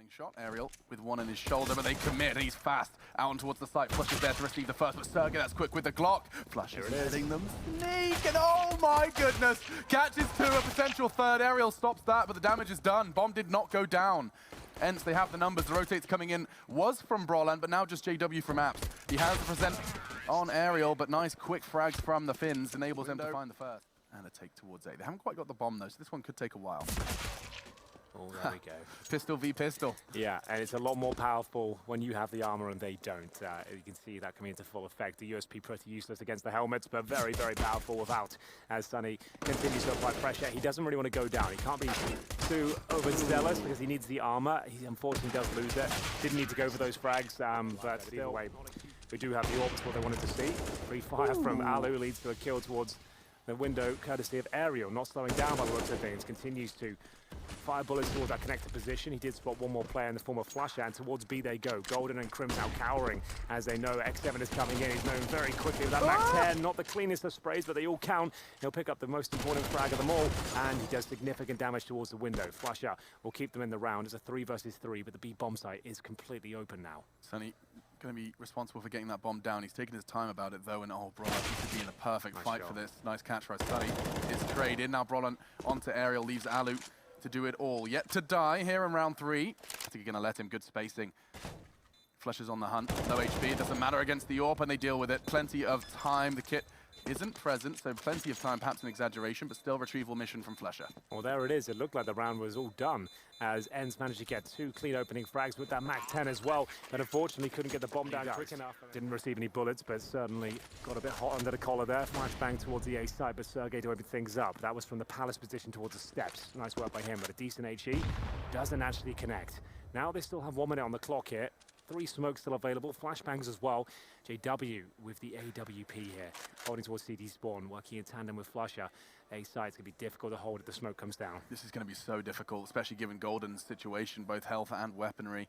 Incoming shot, Aerial with one in his shoulder, but they commit. He's fast out and towards the site. Flush is there to receive the first, but Sergey, that's quick with the Glock. Flush is hitting them. Sneak, and oh my goodness! Catches two, a potential third. Aerial stops that, but the damage is done. Bomb did not go down. Ence, they have the numbers. The rotates coming in was from Broland, but now just JW from Apps. He has the present on Aerial, but nice quick frags from the Finns enables him to find the first. And a take towards A. They haven't quite got the bomb though, so this one could take a while. Oh, there we go. Pistol v pistol. Yeah, and it's a lot more powerful when you have the armor and they don't. You can see that coming into full effect. The USP pretty useless against the helmets, but very, very powerful without. As Sunny continues to apply pressure, he doesn't really want to go down. He can't be too overzealous because he needs the armor. He unfortunately does lose it. Didn't need to go for those frags, but still, we do have the orbs what they wanted to see. Free fire from Alu leads to a kill towards the window, courtesy of Aerial. Not slowing down by the looks of things. Continues to fire bullets towards that connected position. He did spot one more player in the form of Flasher, and towards B they go. Golden and Crim now cowering as they know X7 is coming in. He's known very quickly with that Mac 10. Not the cleanest of sprays, but they all count. He'll pick up the most important frag of them all, and he does significant damage towards the window. Flasher will keep them in the round. It's a 3 versus 3, but the B bomb site is completely open now. Sunny going to be responsible for getting that bomb down. He's taking his time about it though, and oh, Broland seems to be in the perfect fight for this. Nice catch for us. Sunny is traded. Now Broland onto Aerial, leaves Alu to do it all. Yet to die here in round 3. I think you're going to let him. Good spacing. Flush is on the hunt. No HP. It doesn't matter against the AWP, and they deal with it. Plenty of time. The kit isn't present, so plenty of time, perhaps an exaggeration, but still retrieval mission from Flusher. Well, there it is. It looked like the round was all done as Ence managed to get 2 clean opening frags with that Mac 10 as well, but unfortunately couldn't get the bomb down quick enough. Didn't receive any bullets, but certainly got a bit hot under the collar there. Flashbang towards the A side, but Sergey to open things up. That was from the Palace position towards the steps. Nice work by him, but a decent HE doesn't actually connect. Now they still have 1 minute on the clock here. 3 smokes still available, flashbangs as well. JW with the AWP here, holding towards CD spawn, working in tandem with Flusher. A site's gonna be difficult to hold if the smoke comes down. This is gonna be so difficult, especially given Golden's situation, both health and weaponry.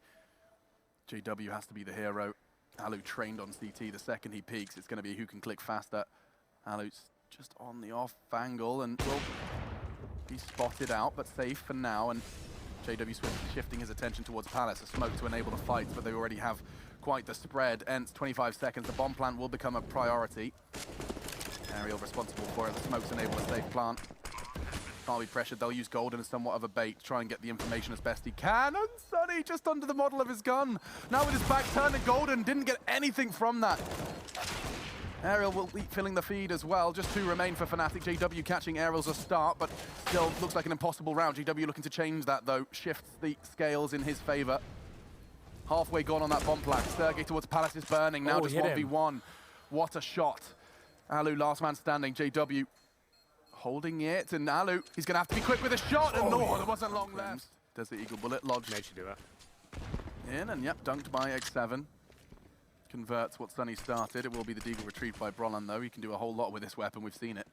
JW has to be the hero. Alu trained on CT. The second he peaks, it's gonna be who can click faster. Alu's just on the off angle and will be spotted out, but safe for now. And JW shifting his attention towards Palace, a smoke to enable the fight, but they already have quite the spread. Ence, 25 seconds, the bomb plant will become a priority. Aerial responsible for it, the smokes enable a safe plant. Can't be pressured, they'll use Golden as somewhat of a bait, try and get the information as best he can, and Sunny just under the model of his gun. Now with his back turned to Golden, didn't get anything from that. Aerial will be filling the feed as well. Just 2 remain for Fnatic. JW catching Aerial's a start, but still looks like an impossible round. JW looking to change that, though. Shifts the scales in his favor. Halfway gone on that bomb plant. Sergey towards Palace is burning. Now just 1v1. What a shot. Alu, last man standing. JW holding it. And Alu, he's going to have to be quick with a shot. And no, there wasn't long left. Desert Eagle bullet lodged. Made you do it. In, and yep, dunked by X7. Converts what Sunny started. It will be the Deagle retrieved by Broland, though. He can do a whole lot with this weapon. We've seen it.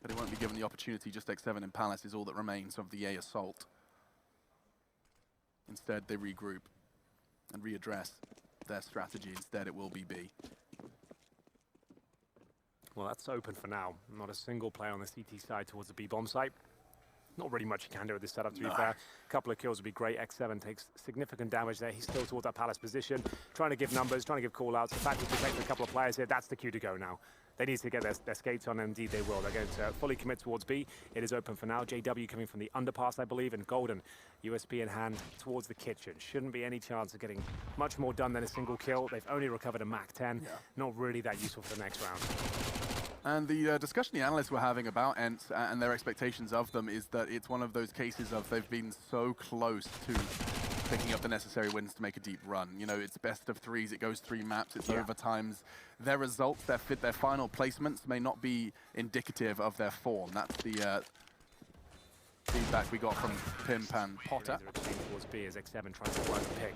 But he won't be given the opportunity. Just X7 in Palace is all that remains of the A assault. Instead, they regroup and readdress their strategy. Instead, it will be B. Well, that's open for now. Not a single player on the CT side towards the B bomb site. Not really much you can do with this setup, to be fair. A couple of kills would be great. X7 takes significant damage there. He's still towards that Palace position, trying to give numbers, trying to give call-outs. The fact he's protecting a couple of players here, that's the cue to go now. They need to get their skates on, and indeed they will. They're going to fully commit towards B. It is open for now. JW coming from the underpass, I believe, and Golden, USP in hand, towards the kitchen. Shouldn't be any chance of getting much more done than a single kill. They've only recovered a Mac 10. Not really that useful for the next round. And the discussion the analysts were having about Ence and their expectations of them is that it's one of those cases of they've been so close to picking up the necessary wins to make a deep run. You know, it's best of 3s, it goes 3 maps, it's overtimes. Their results, their final placements may not be indicative of their form. That's the feedback we got from Pimp and Potter. Towards B as X7 tries to work the pick.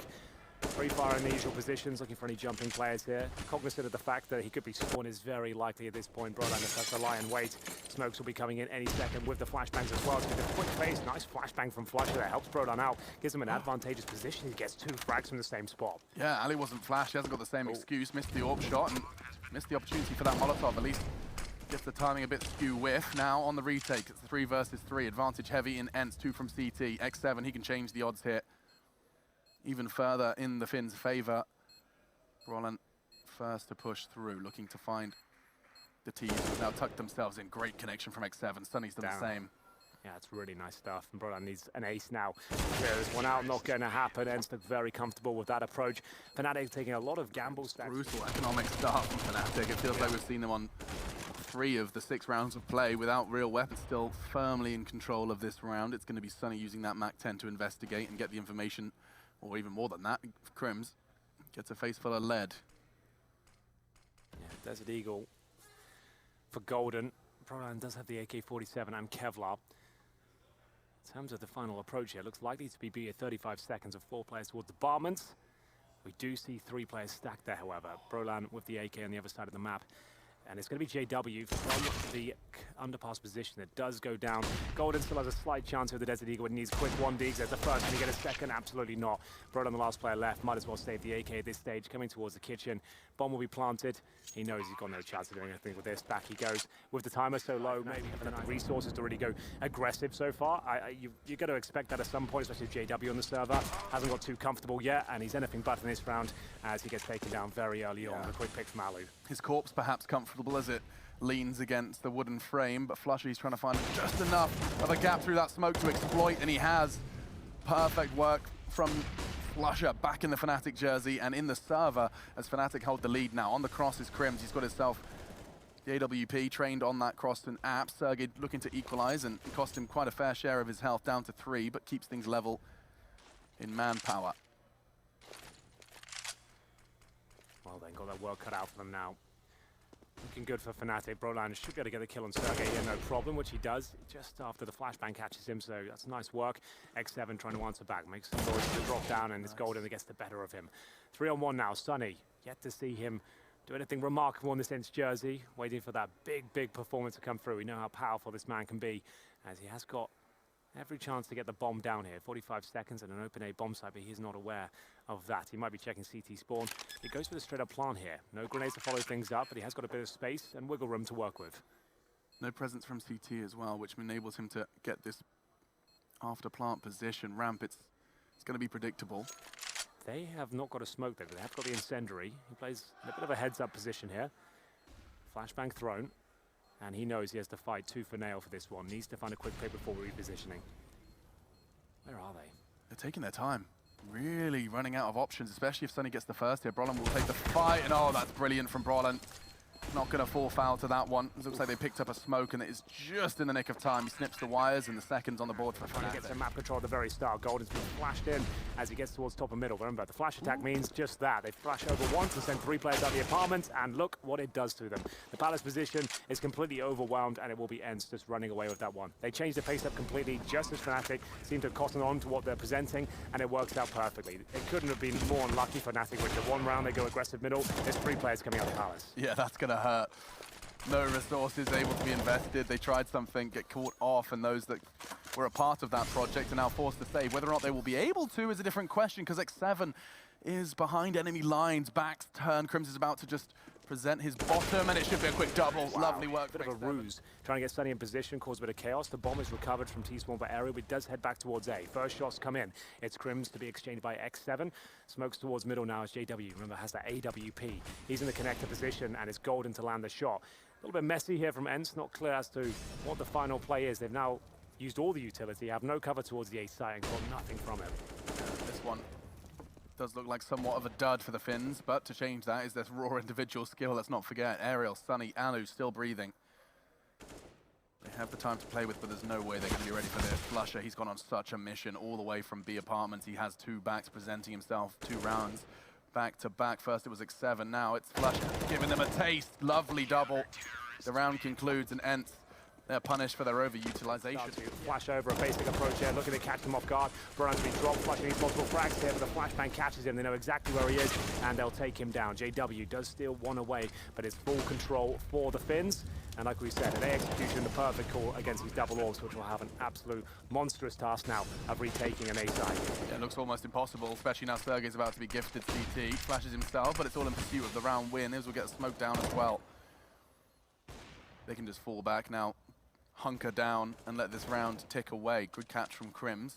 Free fire in the usual positions, looking for any jumping players here. Cognizant of the fact that he could be spawned is very likely at this point. Broland has to lie and wait. Smokes will be coming in any second with the flashbangs as well. So with a quick face, nice flashbang from Flusher that helps Broland out. Gives him an advantageous position. He gets 2 frags from the same spot. Yeah, Ali wasn't flash. He hasn't got the same excuse. Missed the AWP shot and missed the opportunity for that Molotov. At least gets the timing a bit skew whiff. Now on the retake, it's 3 versus 3. Advantage heavy in Ence, 2 from CT. X7, he can change the odds here. even further in the Finns' favour. Brollan first to push through, looking to find the T's who've now tucked themselves in. Great connection from X7. Sunny's done the same. Yeah, it's really nice stuff. And Brollan needs an ace now. Clear this one out, not going to happen. Ence look very comfortable with that approach. Fnatic taking a lot of gambles. Brutal economic start from Fnatic. It feels like we've seen them on 3 of the 6 rounds of play without real weapons, still firmly in control of this round. It's going to be Sunny using that MAC-10 to investigate and get the information, or even more than that. Crims gets a face full of lead. Yeah, Desert Eagle for Golden. Brollan does have the AK-47 and Kevlar. In terms of the final approach here, looks likely to be at 35 seconds of 4 players towards the barmans. We do see 3 players stacked there, however. Brollan with the AK on the other side of the map. And it's going to be JW from the underpass position. It does go down. Golden still has a slight chance with the Desert Eagle. It needs quick 1Ds. There's the first. Can he get a second? Absolutely not. Brollan, the last player left. Might as well save the AK at this stage. Coming towards the kitchen. Bomb will be planted. He knows he's got no chance of doing anything with this. Back he goes. With the timer so low, maybe having enough resources to really go aggressive so far. You've got to expect that at some point, especially if JW on the server hasn't got too comfortable yet, and he's anything but in this round as he gets taken down very early on. A quick pick from Alu. His corpse perhaps comfortable as it leans against the wooden frame, but Flushy's trying to find just enough of a gap through that smoke to exploit, and he has. Perfect work from Flusher back in the Fnatic jersey and in the server as Fnatic hold the lead now. On the cross is Crims. He's got himself the AWP trained on that cross and app. Sergey looking to equalize, and it cost him quite a fair share of his health, down to 3, but keeps things level in manpower. Well, then got that work cut out for them now. Looking good for Fnatic. Brollan should be able to get the kill on Sergey here, no problem, which he does just after the flashbang catches him, so that's nice work. X7 trying to answer back, makes some noise to drop down, and it's Golden that gets the better of him. 3-on-1 now, Sunny. Yet to see him do anything remarkable in this Ence jersey, waiting for that big performance to come through. We know how powerful this man can be, as he has got every chance to get the bomb down here. 45 seconds and an open A bomb site, but he's not aware of that. He might be checking CT spawn. He goes for the straight up plant here. No grenades to follow things up, but he has got a bit of space and wiggle room to work with. No presence from CT as well, which enables him to get this after plant position. Ramp, it's going to be predictable. They have not got a smoke there, but they have got the incendiary. He plays in a bit of a heads up position here. Flashbang thrown. And he knows he has to fight tooth and nail for this one. Needs to find a quick pick before repositioning. Where are they? They're taking their time. Really running out of options, especially if Sunny gets the first here. Brollan will take the fight, and oh, that's brilliant from Brollan. Not going to fall foul to that one. It looks like they picked up a smoke, and it is just in the nick of time. He snips the wires, and the seconds on the board for Trying to get some map control at the very start. Golden's been flashed in as he gets towards top and middle. Remember, the flash attack means just that. They flash over once and send 3 players out of the apartment, and look what it does to them. The Palace position is completely overwhelmed, and it will be Ence just running away with that one. They changed the pace up completely, just as Fnatic seem to cotton on to what they're presenting, and it works out perfectly. It couldn't have been more unlucky for Fnatic, with the 1 round they go aggressive middle. There's 3 players coming out of the Palace. Yeah, that's going to hurt. No resources able to be invested. They tried something, get caught off, and those that were a part of that project are now forced to save. Whether or not they will be able to is a different question, because X7 is behind enemy lines. Back's turn. Crims is about to just present his bottom, and it should be a quick double. Wow. Lovely work. Bit of a ruse. Trying to get Sunny in position, cause a bit of chaos. The bomb is recovered from T-spawn by Aerial, but it does head back towards A. First shots come in. It's Crims to be exchanged by X7. Smokes towards middle now as JW, remember, has that AWP. He's in the connector position, and it's Golden to land the shot. A little bit messy here from Ence, not clear as to what the final play is. They've now used all the utility, have no cover towards the A site, and got nothing from it. This one does look like somewhat of a dud for the Finns, but to change that is this raw individual skill. Let's not forget, Aerial, Sunny, Alu still breathing. They have the time to play with, but there's no way they're going to be ready for this. Flusher, he's gone on such a mission all the way from B apartments. He has 2 backs presenting himself, 2 rounds. Back to back. First it was X7, now it's Flusher giving them a taste. Lovely double. The round concludes, and Ence, they're punished for their overutilization. Flash over a basic approach here, looking to catch them off guard. Brollan's been dropped, Flusher needs multiple frags here, but the flashbang catches him. They know exactly where he is, and they'll take him down. JW does steal 1 away, but it's full control for the Finns. And like we said, an A execution, the perfect call against these double orbs, which will have an absolute monstrous task now of retaking an A side. Yeah, it looks almost impossible, especially now Sergey's about to be gifted CT. Flashes himself, but it's all in pursuit of the round win. His will get smoked down as well. They can just fall back now, hunker down, and let this round tick away. Good catch from Crims.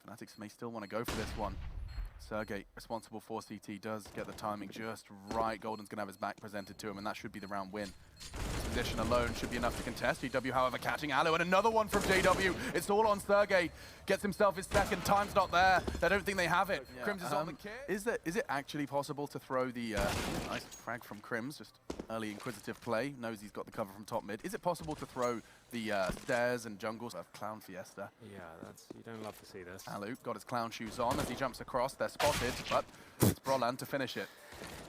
Fnatics may still want to go for this one. Sergey, responsible for CT, does get the timing just right. Golden's going to have his back presented to him, and that should be the round win. This position alone should be enough to contest. JW, however, catching Alu, and another one from JW. It's all on Sergey. Gets himself his second. Time's not there. They don't think they have it. Yeah. Crims is on the kill. Is it actually possible to throw the nice frag from Crims? Just early inquisitive play. Knows he's got the cover from top mid. Is it possible to throw the stairs and jungles of Clown Fiesta? Yeah, you don't love to see this. Alu got his clown shoes on as he jumps across. They're spotted, but it's Brolan to finish it.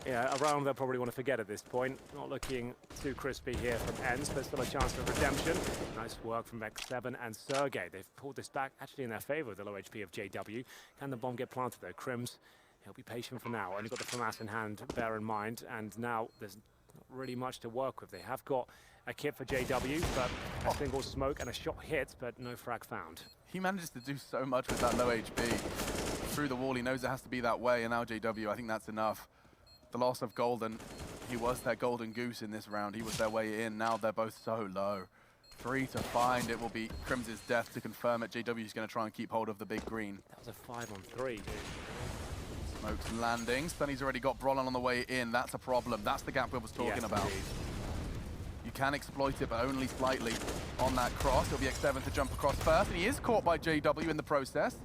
Yeah, a round they'll probably want to forget at this point. Not looking too crispy here from Ence, but still a chance for redemption. Nice work from X7 and Sergey. They've pulled this back actually in their favor with the low HP of JW. Can the bomb get planted though? Crims, he'll be patient for now. Only got the FAMAS in hand, bear in mind. And now there's not really much to work with. They have got a kit for JW, but a single smoke and a shot hit, but no frag found. He manages to do so much with that low HP. Through the wall, he knows it has to be that way, and now JW, I think that's enough. The loss of Golden, he was their golden goose in this round. He was their way in. Now they're both so low. 3 to find. It will be Crim's death to confirm it. JW is going to try and keep hold of the big green. That was a 5-on-3, dude. Smoke's landing. Stunny's already got Brolan on the way in. That's a problem. That's the gap we was talking about. Indeed. You can exploit it, but only slightly on that cross. It'll be X7 to jump across first, and he is caught by JW in the process.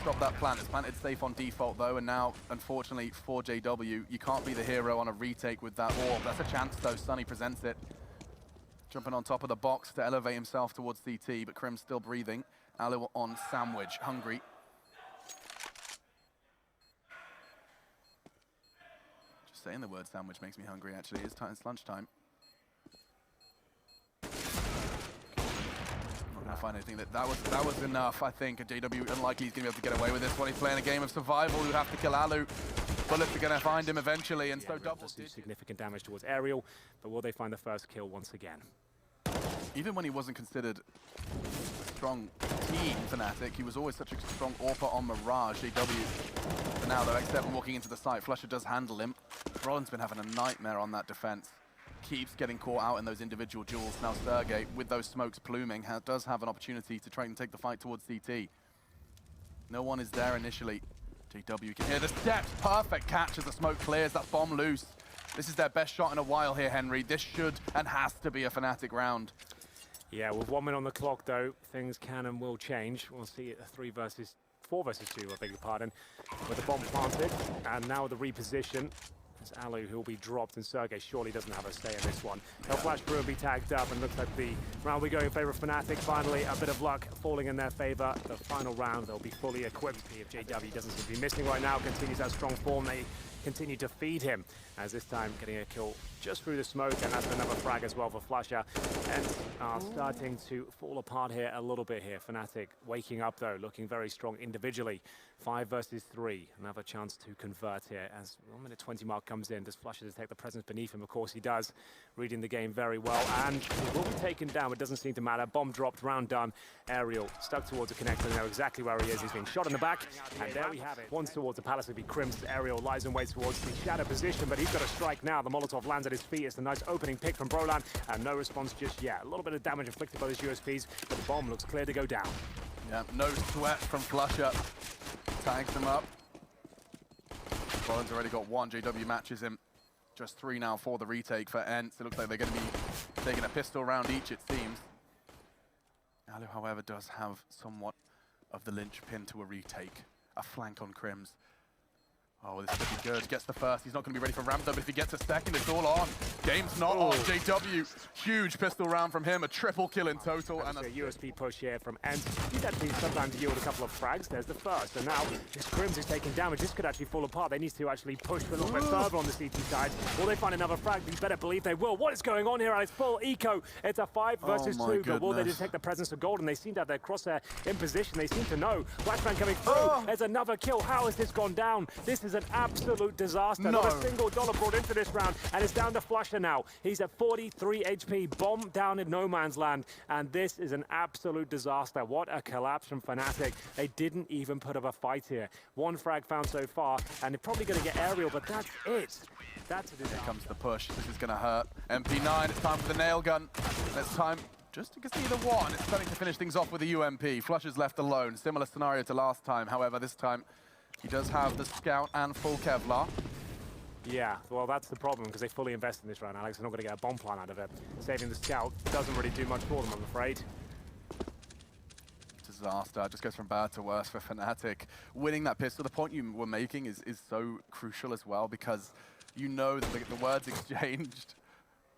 Stop that plant. It's planted safe on default though, and now, unfortunately for JW, you can't be the hero on a retake with that orb. That's a chance though. Sunny presents it. Jumping on top of the box to elevate himself towards CT, but Crim's still breathing. Alu on sandwich, hungry. Just saying the word sandwich makes me hungry actually. It's lunchtime. I find anything that was enough, I think. JW unlikely he's going to be able to get away with this one. He's playing a game of survival. He'll have to kill Alu. Bullets are going to find him eventually, and so double does do significant damage towards Aerial, but will they find the first kill once again? Even when he wasn't considered a strong team Fnatic, he was always such a strong AWPer on Mirage. JW, but now though, X7 walking into the site. Flusher does handle him. Brolan's been having a nightmare on that defense. Keeps getting caught out in those individual duels. Now Sergey, with those smokes pluming, does have an opportunity to try and take the fight towards CT. No one is there initially. JW can hear the steps. Perfect catch as the smoke clears. That bomb loose. This is their best shot in a while here, Henry. This should and has to be a Fnatic round. Yeah, with 1 minute on the clock, though, things can and will change. We'll see it 4 versus 2, I beg your pardon, with the bomb planted, and now the reposition. It's Alu who will be dropped, and Sergey surely doesn't have a say in this one. He'll flash through and be tagged up, and looks like the round will be going in favor of Fnatic. Finally, a bit of luck falling in their favor. The final round, they'll be fully equipped. If JW doesn't seem to be missing right now, continues that strong form. They continue to feed him, as this time getting a kill just through the smoke, and that's another frag as well for Flusher. And are starting to fall apart here a little bit here. Fnatic waking up though, looking very strong individually. 5 versus 3, another chance to convert here as 1 minute 20 mark comes in. Does Flusher detect the presence beneath him? Of course he does, reading the game very well, and he will be taken down, but doesn't seem to matter. Bomb dropped, round done. Aerial stuck towards the connector, know exactly where he is. He's being shot in the back, and there we have it. One's towards the palace, would be Crim's. Aerial lies and waits towards the shadow position, but he's got a strike now. The Molotov lands at his feet. It's a nice opening pick from Brolan, and no response just yet. A little bit of damage inflicted by those USPs, but the bomb looks clear to go down. Yeah, no sweat from Flusher. Tags him up. Brolan's already got 1. JW matches him. Just 3 now for the retake for Ence. It looks like they're going to be taking a pistol round each, it seems. Alu, however, does have somewhat of the linchpin to a retake. A flank on Crims. Oh, this could be good. Gets the first. He's not going to be ready for ramp though, but if he gets a second, it's all on. Game's not on. JW, huge pistol round from him. A triple kill in total. And a USP push here from Ence. He's actually sometimes yield a couple of frags. There's the first. And now this Crims is taking damage. This could actually fall apart. They need to actually push a little bit further on the CT side. Will they find another frag? You better believe they will. What is going on here? It's full eco. It's a 5 versus 2. But will they detect the presence of Golden? They seem to have their crosshair in position. They seem to know. Flashbang coming through. There's another kill. How has this gone down? This is an absolute disaster. No. Not a single dollar brought into this round, and it's down to Flusher now. He's at 43 HP, bomb down in no man's land, and this is an absolute disaster. What a collapse from Fnatic. They didn't even put up a fight here. 1 frag found so far, and they're probably going to get Aerial, but that's it. That's a disaster. Here comes the push. This is going to hurt. MP9, it's time for the nail gun. It's time just because neither one is starting to finish things off with a UMP. Flusher's left alone. Similar scenario to last time. However, this time he does have the Scout and full Kevlar. Yeah, well, that's the problem, because they fully invest in this round, Alex. They're not going to get a bomb plan out of it. Saving the Scout doesn't really do much for them, I'm afraid. Disaster. It just goes from bad to worse for Fnatic. Winning that pistol, the point you were making is so crucial as well, because you know that the words exchanged.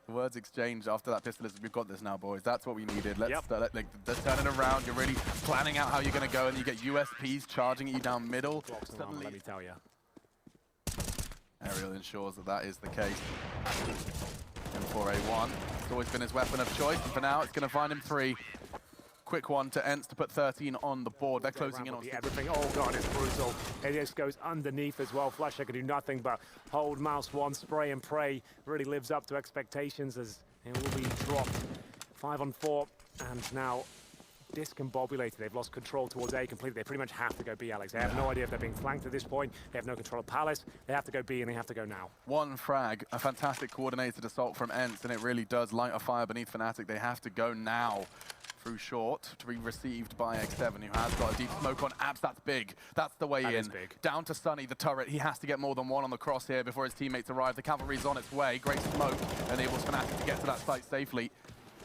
The words exchanged after that pistol is, we've got this now, boys. That's what we needed. Let's turn it around. You're really planning out how you're going to go, and you get USPs charging at you down middle. Suddenly, let me tell you. Aerial ensures that that is the case. M4A1. It's always been his weapon of choice, and for now, it's going to find him 3. Quick one to Ence to put 13 on the board. They're closing in on everything. Oh god, it's brutal. It just goes underneath as well. Flusher can do nothing but hold mouse 1, spray and pray. Really lives up to expectations as it will be dropped. 5 on 4, and now discombobulated. They've lost control towards A completely. They pretty much have to go B, Alex. They have no idea if they're being flanked at this point. They have no control of Palace. They have to go B, and they have to go now. One frag, a fantastic coordinated assault from Ence, and it really does light a fire beneath Fnatic. They have to go now. Through short to be received by X7, who has got a deep smoke on abs. That's big. That's the way in. Down to Sunny, the turret. He has to get more than one on the cross here before his teammates arrive. The cavalry's on its way. Great smoke enables Fnatic to get to that site safely.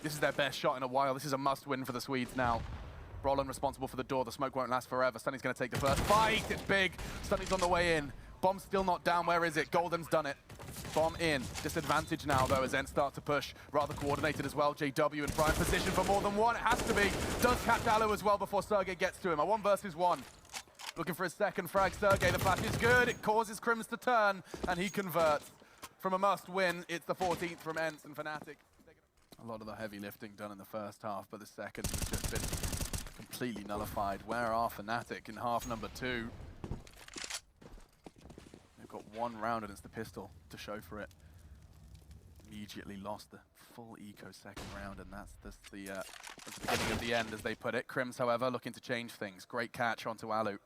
This is their best shot in a while. This is a must-win for the Swedes now. Brolin responsible for the door. The smoke won't last forever. Sunny's going to take the first fight. It's big. Sunny's on the way in. Bomb's still not down. Where is it? Golden's done it. Bomb in. Disadvantage now, though, as Ence start to push. Rather coordinated as well. JW in prime position for more than one. It has to be. Does catch Alu as well before Sergey gets to him. A 1 versus 1. Looking for his second frag. Sergey, the flash is good. It causes Crims to turn, and he converts. From a must-win, it's the 14th from Ence and Fnatic. A lot of the heavy lifting done in the first half, but the second has just been completely nullified. Where are Fnatic in half number 2? Got 1 round and it's the pistol to show for it. Immediately lost the full eco second round, and that's the beginning of the end, as they put it. Crims, however, looking to change things. Great catch onto Alu.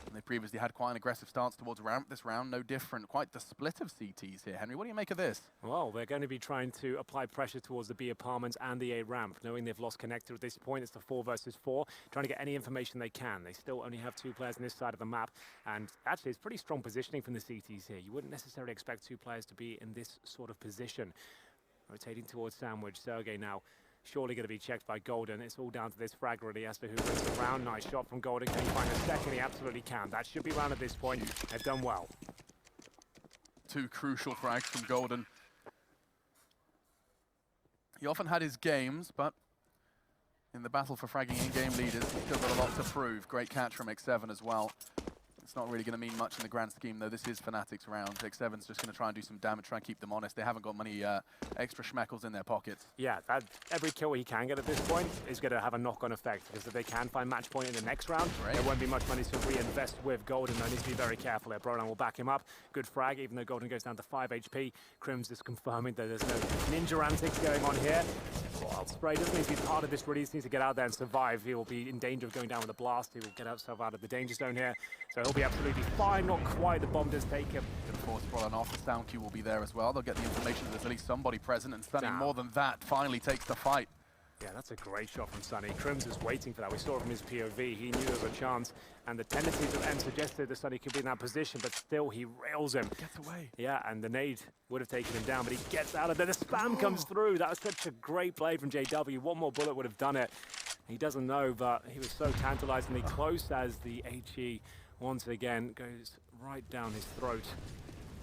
And they previously had quite an aggressive stance towards ramp. This round, no different. Quite the split of CTs here. Henry, what do you make of this? Well, they're going to be trying to apply pressure towards the B apartments and the A ramp, knowing they've lost connector at this point. It's the 4 versus 4, trying to get any information they can. They still only have 2 players on this side of the map, and actually it's pretty strong positioning from the CTs here. You wouldn't necessarily expect 2 players to be in this sort of position. Rotating towards Sandwich. Sergey now surely going to be checked by Golden. It's all down to this frag really as to who wins the round. Nice shot from Golden. Can he find a second? He absolutely can. That should be round at this point. They've done well. 2 crucial frags from Golden. He often had his games, but in the battle for fragging in-game leaders, he's still got a lot to prove. Great catch from X7 as well. It's not really going to mean much in the grand scheme, though. This is Fnatic's round. X7's just going to try and do some damage, try and keep them honest. They haven't got many extra schmeckles in their pockets. Yeah, every kill he can get at this point is going to have a knock-on effect, because if they can find match point in the next round, there won't be much money to reinvest with Golden. They need to be very careful here. Brolan will back him up. Good frag, even though Golden goes down to 5 HP. Crims is confirming that there's no ninja antics going on here. Wild Spray doesn't need to be part of this, really. He just needs to get out there and survive. He will be in danger of going down with a blast. He will get himself out of the danger zone here. So he'll be absolutely fine. Not quite. The bomb does take him. Of course, Brolin off. The sound cue will be there as well. They'll get the information that there's at least somebody present, and Sunny, more than that, finally takes the fight. Yeah, that's a great shot from Sunny. Crims is waiting for that. We saw it from his POV. He knew there was a chance, and the tendencies of Ence suggested that Sunny could be in that position, but still he rails him. Gets away. Yeah, and the nade would have taken him down, but he gets out of there. The spam comes through. That was such a great play from JW. 1 more bullet would have done it. He doesn't know, but he was so tantalizingly close as the HE once again goes right down his throat.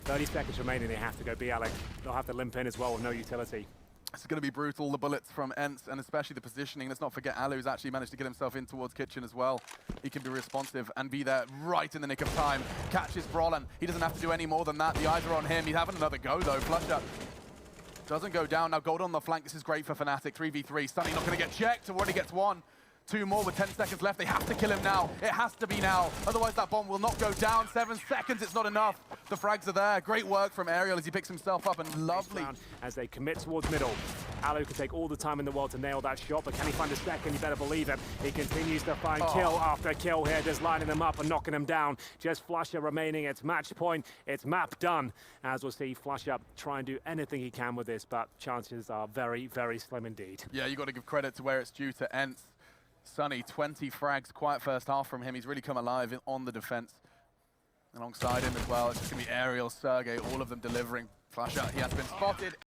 30 seconds remaining. They have to go B, Alex. They'll have to limp in as well with no utility. It's going to be brutal, the bullets from Ence, and especially the positioning. Let's not forget Alu's actually managed to get himself in towards Kitchen as well. He can be responsive and be there right in the nick of time. Catches Brolin. He doesn't have to do any more than that. The eyes are on him. He's having another go, though. Flusher doesn't go down. Now Gold on the flank. This is great for Fnatic. 3v3. Sunny not going to get checked. Already gets 1. 2 more with 10 seconds left. They have to kill him now. It has to be now. Otherwise, that bomb will not go down. 7 seconds, it's not enough. The frags are there. Great work from Aerial as he picks himself up, and lovely. As they commit towards middle. Alu can take all the time in the world to nail that shot, but can he find a second? You better believe it. He continues to find kill after kill here, just lining them up and knocking them down. Just Flusher remaining. It's match point. It's map done. As we'll see Flusher try and do anything he can with this, but chances are very, very slim indeed. Yeah, you got to give credit to where it's due to Ence. Sunny, 20 frags, quiet first half from him. He's really come alive on the defense. Alongside him as well, it's just going to be Aerial, Sergey, all of them delivering. Flusher, he has been spotted.